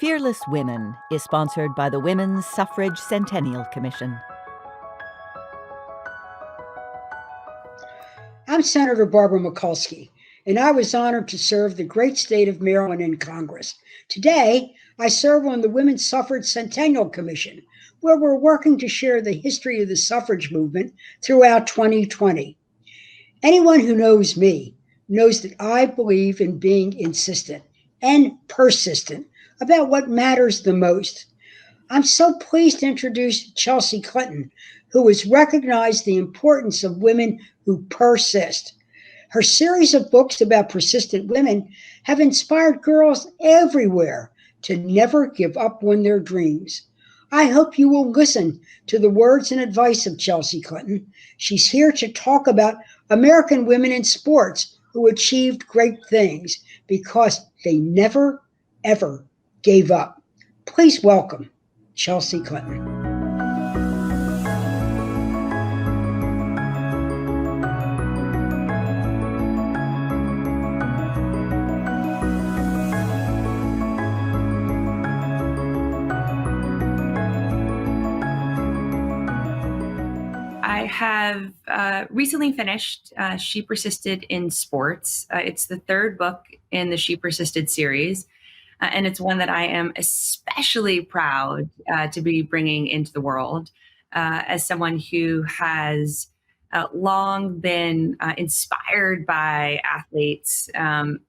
Fearless Women is sponsored by the Women's Suffrage Centennial Commission. I'm Senator Barbara Mikulski, and I was honored to serve the great state of Maryland in Congress. Today, I serve on the Women's Suffrage Centennial Commission, where we're working to share the history of the suffrage movement throughout 2020. Anyone who knows me knows that I believe in being insistent and persistent about what matters the most. I'm so pleased to introduce Chelsea Clinton, who has recognized the importance of women who persist. Her series of books about persistent women have inspired girls everywhere to never give up on their dreams. I hope you will listen to the words and advice of Chelsea Clinton. She's here to talk about American women in sports who achieved great things because they never, ever gave up. Please welcome Chelsea Clinton. I have recently finished She Persisted in Sports. It's the third book in the She Persisted series, and it's one that I am especially proud to be bringing into the world as someone who has long been inspired by athletes,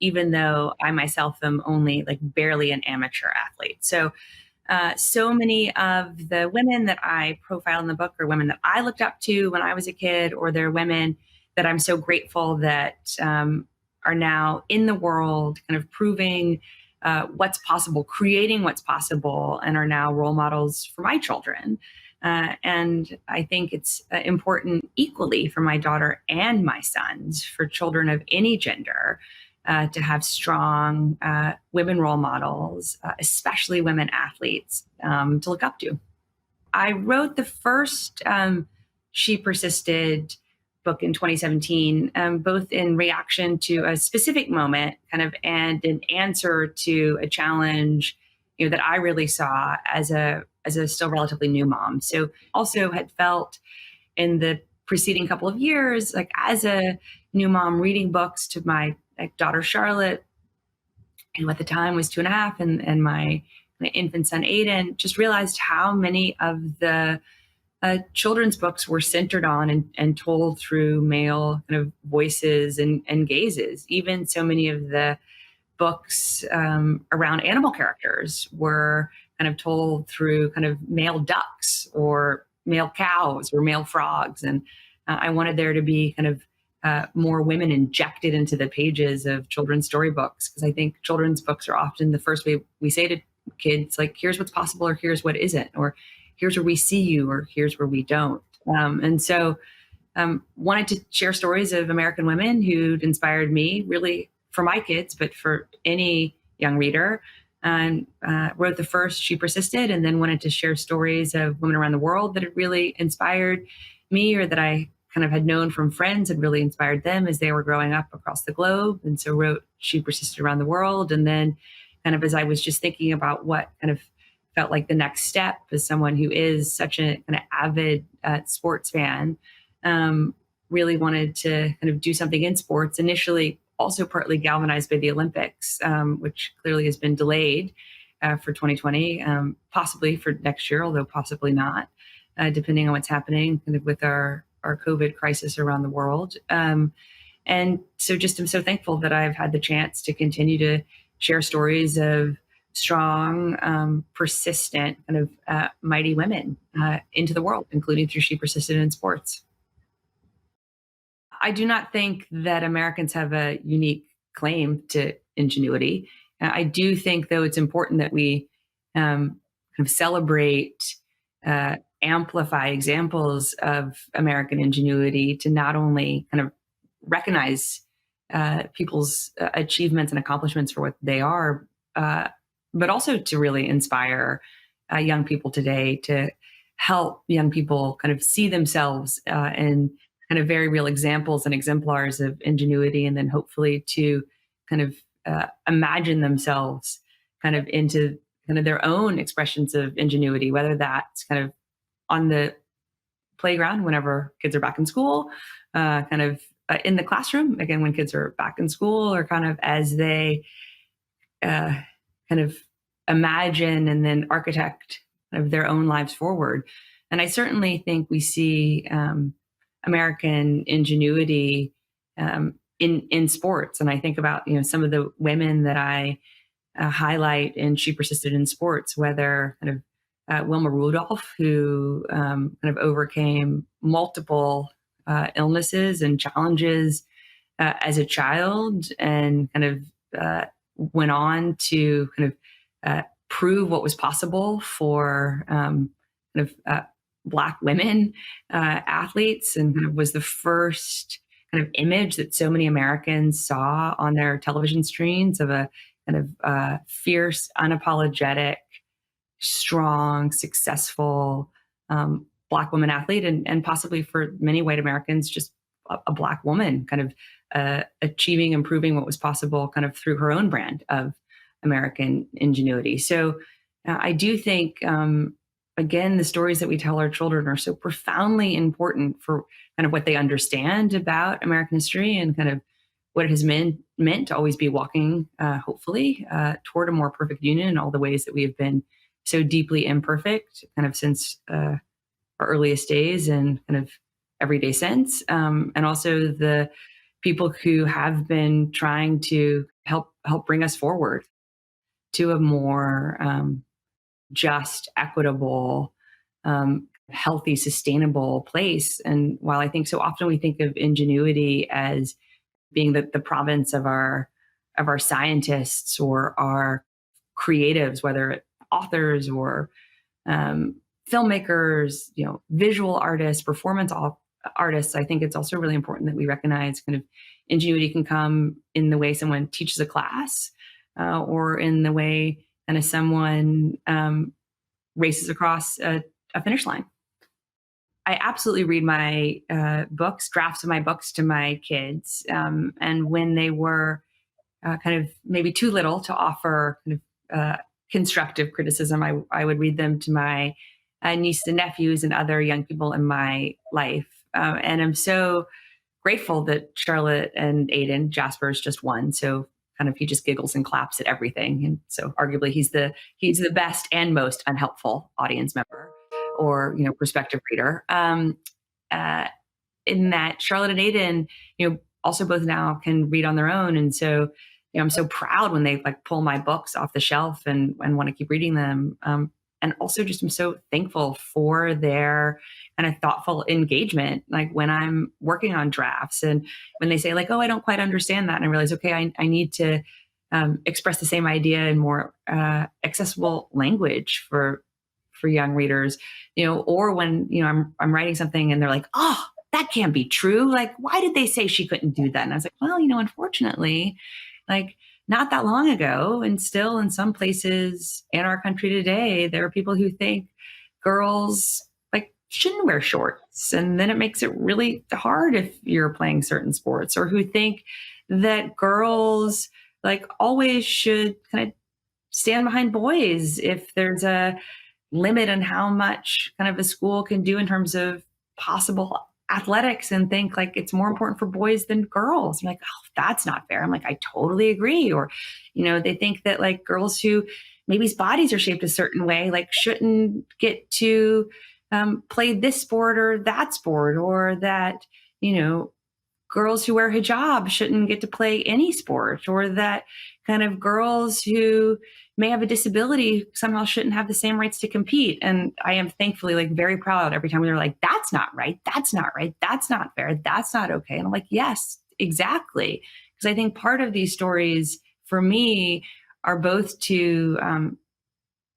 even though I myself am only like barely an amateur athlete. So many of the women that I profile in the book are women that I looked up to when I was a kid, or they're women that I'm so grateful that are now in the world, kind of proving what's possible, creating what's possible, and are now role models for my children. And I think it's important equally for my daughter and my sons, for children of any gender, to have strong women role models, especially women athletes, to look up to. I wrote the first She Persisted book in 2017, both in reaction to a specific moment, kind of, and an answer to a challenge, that I really saw as a still relatively new mom. So also had felt in the preceding couple of years, like as a new mom, reading books to my daughter Charlotte, who at the time was 2.5, and my infant son Aiden, just realized how many of the children's books were centered on and told through male kind of voices and gazes. Even so many of the books around animal characters were kind of told through kind of male ducks or male cows or male frogs. And I wanted there to be kind of more women injected into the pages of children's storybooks, because I think children's books are often the first way we say to kids, like, here's what's possible, or here's what isn't, or here's where we see you, or here's where we don't. And so wanted to share stories of American women who'd inspired me, really for my kids, but for any young reader. And wrote the first She Persisted, and then wanted to share stories of women around the world that had really inspired me, or that I kind of had known from friends had really inspired them as they were growing up across the globe. And so wrote She Persisted Around the World. And then kind of as I was just thinking about what kind of felt like the next step as someone who is such a kind of avid sports fan, really wanted to kind of do something in sports, initially also partly galvanized by the Olympics, which clearly has been delayed for 2020, possibly for next year, although possibly not, depending on what's happening kind of with our COVID crisis around the world. And so just am so thankful that I've had the chance to continue to share stories of strong, persistent, kind of mighty women into the world, including through She Persisted in Sports. I do not think that Americans have a unique claim to ingenuity. I do think, though, it's important that we kind of celebrate, amplify examples of American ingenuity, to not only kind of recognize people's achievements and accomplishments for what they are, but also to really inspire young people today, to help young people kind of see themselves in kind of very real examples and exemplars of ingenuity, and then hopefully to kind of imagine themselves kind of into kind of their own expressions of ingenuity, whether that's kind of on the playground whenever kids are back in school, kind of in the classroom, again, when kids are back in school, or kind of as they kind of imagine and then architect kind of their own lives forward. And I certainly think we see American ingenuity in sports. And I think about, some of the women that I highlight in She Persisted in Sports, whether kind of Wilma Rudolph, who kind of overcame multiple illnesses and challenges as a child, and kind of went on to kind of prove what was possible for kind of Black women athletes, and kind of was the first kind of image that so many Americans saw on their television screens of a kind of fierce, unapologetic, strong, successful Black woman athlete, and possibly for many white Americans, just a Black woman kind of achieving and proving what was possible kind of through her own brand of American ingenuity. So I do think, again, the stories that we tell our children are so profoundly important for kind of what they understand about American history, and kind of what it has meant to always be walking, hopefully, toward a more perfect union in all the ways that we have been so deeply imperfect kind of since our earliest days, and kind of every day since. And also the people who have been trying to help bring us forward to a more just, equitable, healthy, sustainable place. And while I think so often we think of ingenuity as being the province of our scientists or our creatives, whether authors or filmmakers, visual artists, performance artists, I think it's also really important that we recognize kind of ingenuity can come in the way someone teaches a class, or in the way kind of someone races across a finish line. I absolutely read my books, drafts of my books, to my kids. And when they were kind of maybe too little to offer kind of constructive criticism, I would read them to my nieces and nephews and other young people in my life. And I'm so grateful that Charlotte and Aiden, Jasper's just one. So kind of he just giggles and claps at everything. And so arguably he's the best and most unhelpful audience member or, prospective reader. In that Charlotte and Aiden, also both now can read on their own. And so, I'm so proud when they like pull my books off the shelf and want to keep reading them. And also just I'm so thankful for their kind of thoughtful engagement, like when I'm working on drafts and when they say like, oh, I don't quite understand that. And I realize, okay, I need to express the same idea in more accessible language for young readers, or when, I'm writing something and they're like, oh, that can't be true. Like, why did they say she couldn't do that? And I was like, well, unfortunately, like not that long ago, and still in some places in our country today, there are people who think girls like shouldn't wear shorts. And then it makes it really hard if you're playing certain sports, or who think that girls like always should kind of stand behind boys if there's a limit on how much kind of a school can do in terms of possible athletics, and think like it's more important for boys than girls. I'm like, oh, that's not fair. I'm like, I totally agree. Or, they think that like girls who maybe bodies are shaped a certain way, like shouldn't get to play this sport or that sport, or that, girls who wear hijab shouldn't get to play any sport, or that kind of girls who may have a disability somehow shouldn't have the same rights to compete. And I am thankfully like very proud every time they're like, that's not right. That's not right. That's not fair. That's not okay. And I'm like, yes, exactly. Because I think part of these stories for me are both to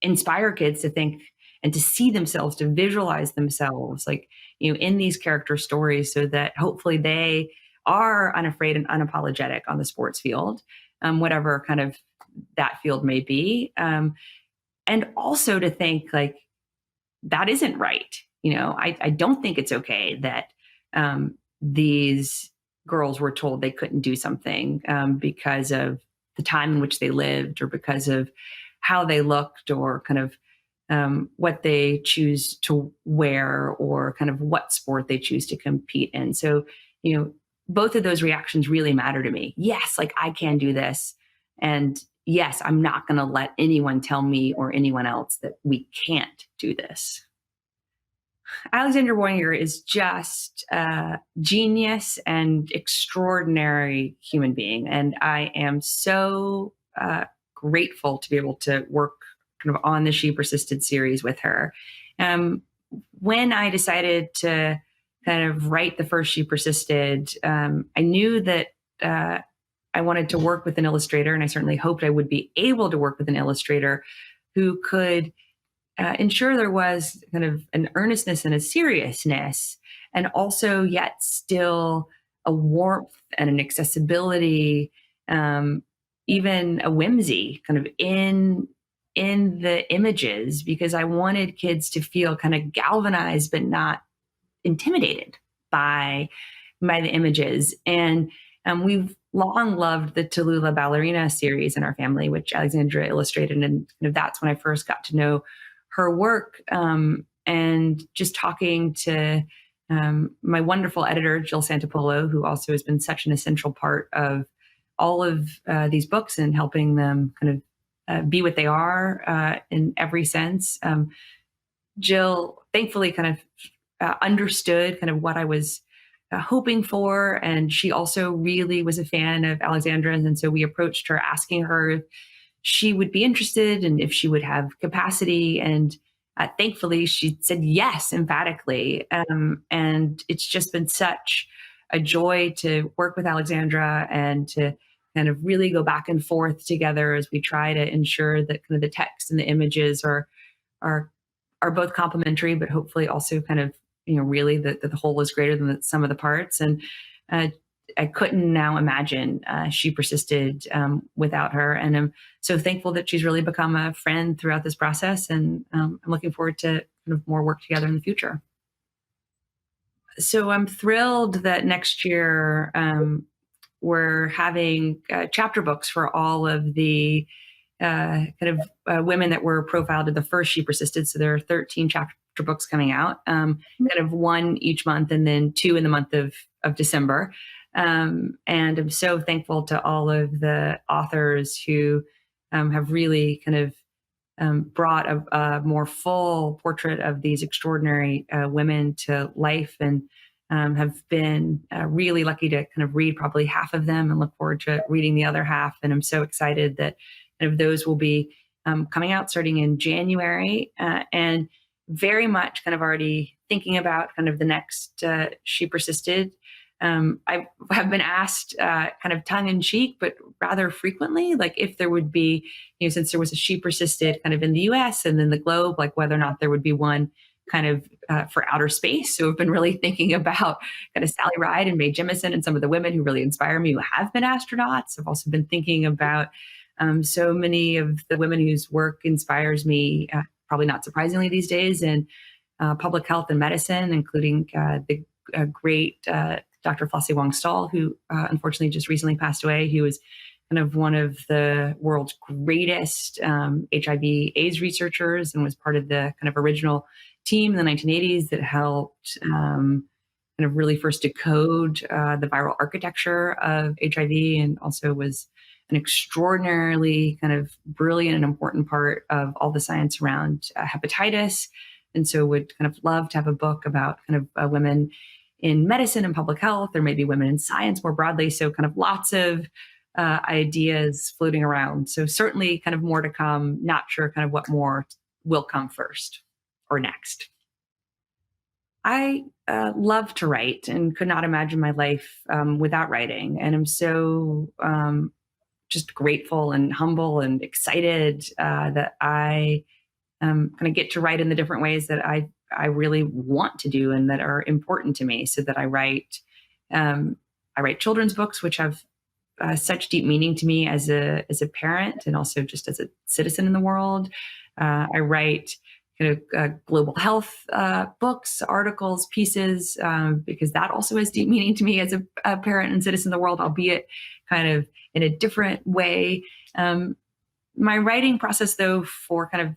inspire kids to think and to see themselves, to visualize themselves like, in these character stories, so that hopefully they are unafraid and unapologetic on the sports field, whatever kind of that field may be. And also to think like, that isn't right. I don't think it's okay that these girls were told they couldn't do something because of the time in which they lived, or because of how they looked or kind of what they choose to wear or kind of what sport they choose to compete in. So, both of those reactions really matter to me. Yes, like I can do this. And yes, I'm not going to let anyone tell me or anyone else that we can't do this. Alexandra Boiger is just a genius and extraordinary human being. And I am so grateful to be able to work kind of on the She Persisted series with her. When I decided to kind of write the first She Persisted, I knew that I wanted to work with an illustrator, and I certainly hoped I would be able to work with an illustrator who could ensure there was kind of an earnestness and a seriousness, and also yet still a warmth and an accessibility, even a whimsy kind of in the images, because I wanted kids to feel kind of galvanized but not intimidated by the images. And we've long loved the Tallulah Ballerina series in our family, which Alexandra illustrated, and kind of that's when I first got to know her work, and just talking to my wonderful editor, Jill Santopolo, who also has been such an essential part of all of these books and helping them kind of be what they are in every sense. Jill thankfully kind of understood kind of what I was hoping for, and she also really was a fan of Alexandra's, and so we approached her asking her if she would be interested and if she would have capacity, and thankfully she said yes emphatically. And it's just been such a joy to work with Alexandra and to kind of really go back and forth together as we try to ensure that kind of the text and the images are both complementary, but hopefully also kind of, really that the whole is greater than the sum of the parts. And I couldn't now imagine She Persisted without her. And I'm so thankful that she's really become a friend throughout this process. And I'm looking forward to kind of more work together in the future. So I'm thrilled that next year we're having chapter books for all of the kind of women that were profiled in the first She Persisted. So there are 13 chapter books coming out, kind of one each month, and then 2 in the month of December. And I'm so thankful to all of the authors who have really kind of brought a more full portrait of these extraordinary women to life, and have been really lucky to kind of read probably half of them and look forward to reading the other half. And I'm so excited that kind of those will be coming out starting in January, and very much kind of already thinking about kind of the next She Persisted. I have been asked kind of tongue in cheek, but rather frequently, like if there would be, since there was a She Persisted kind of in the US and then the globe, like whether or not there would be one kind of for outer space. So I've been really thinking about kind of Sally Ride and Mae Jemison and some of the women who really inspire me who have been astronauts. I've also been thinking about so many of the women whose work inspires me, probably not surprisingly these days, in public health and medicine, including the great Dr. Flossie Wong-Stahl, who unfortunately just recently passed away, who was kind of one of the world's greatest HIV/AIDS researchers and was part of the kind of original team in the 1980s that helped kind of really first decode the viral architecture of HIV, and also was an extraordinarily kind of brilliant and important part of all the science around hepatitis. And so would kind of love to have a book about kind of women in medicine and public health, or maybe women in science more broadly. So kind of lots of ideas floating around. So certainly kind of more to come. Not sure kind of what more will come first or next. I love to write and could not imagine my life without writing. And I'm so just grateful and humble and excited that I kind of get to write in the different ways that I really want to do and that are important to me. So that I write children's books, which have such deep meaning to me as a parent and also just as a citizen in the world. I write kind of global health books, articles, pieces, because that also has deep meaning to me as a parent and citizen in the world, albeit kind of in a different way. My writing process, though, for kind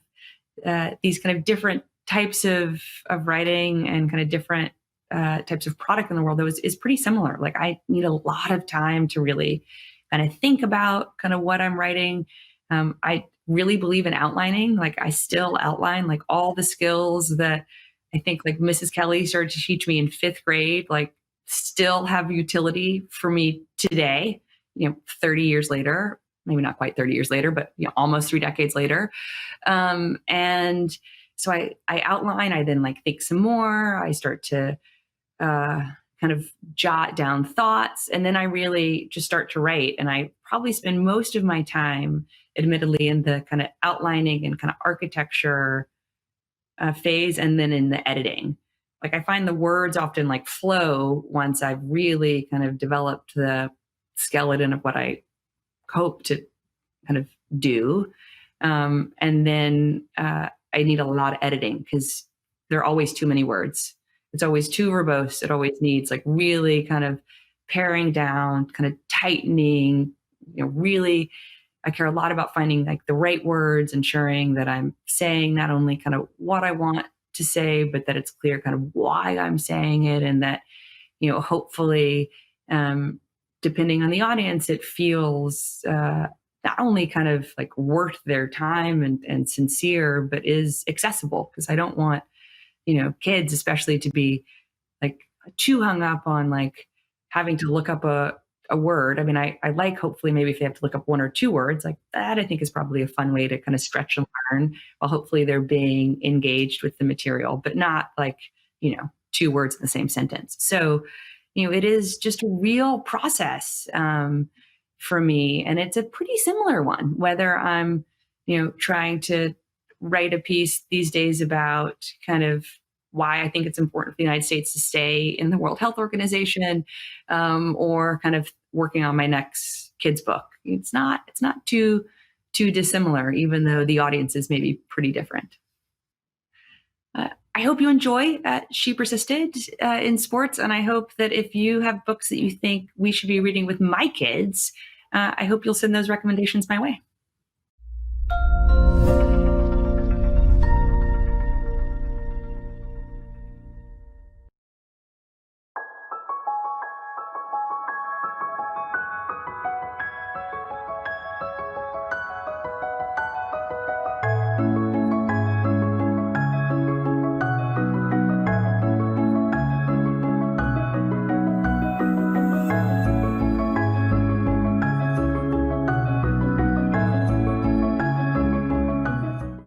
of these kind of different types of writing and kind of different types of product in the world, though, is pretty similar. Like, I need a lot of time to really kind of think about kind of what I'm writing. I really believe in outlining. Like, I still outline like all the skills that I think like Mrs. Kelly started to teach me in 5th grade, like still have utility for me today, 30 years later, maybe not quite 30 years later, but almost 3 decades later. And so I outline, I then like think some more, I start to kind of jot down thoughts, and then I really just start to write. And I probably spend most of my time, admittedly, in the kind of outlining and kind of architecture phase, and then in the editing. Like, I find the words often like flow once I've really kind of developed the skeleton of what I hope to kind of do. And then I need a lot of editing because there are always too many words. It's always too verbose. It always needs like really kind of paring down, kind of tightening, really, I care a lot about finding like the right words, ensuring that I'm saying not only kind of what I want to say, but that it's clear kind of why I'm saying it. And that, hopefully, depending on the audience, it feels not only kind of like worth their time and sincere, but is accessible. Because I don't want, kids especially to be like too hung up on like having to look up a word. I mean, I like, hopefully, maybe if they have to look up 1 or 2 words, like that, I think is probably a fun way to kind of stretch and learn, while hopefully they're being engaged with the material, but not like, 2 words in the same sentence. So, it is just a real process for me. And it's a pretty similar one, whether I'm, trying to write a piece these days about kind of why I think it's important for the United States to stay in the World Health Organization, or kind of working on my next kid's book. It's not too dissimilar, even though the audiences may be pretty different. I hope you enjoy She Persisted in sports, and I hope that if you have books that you think we should be reading with my kids, I hope you'll send those recommendations my way.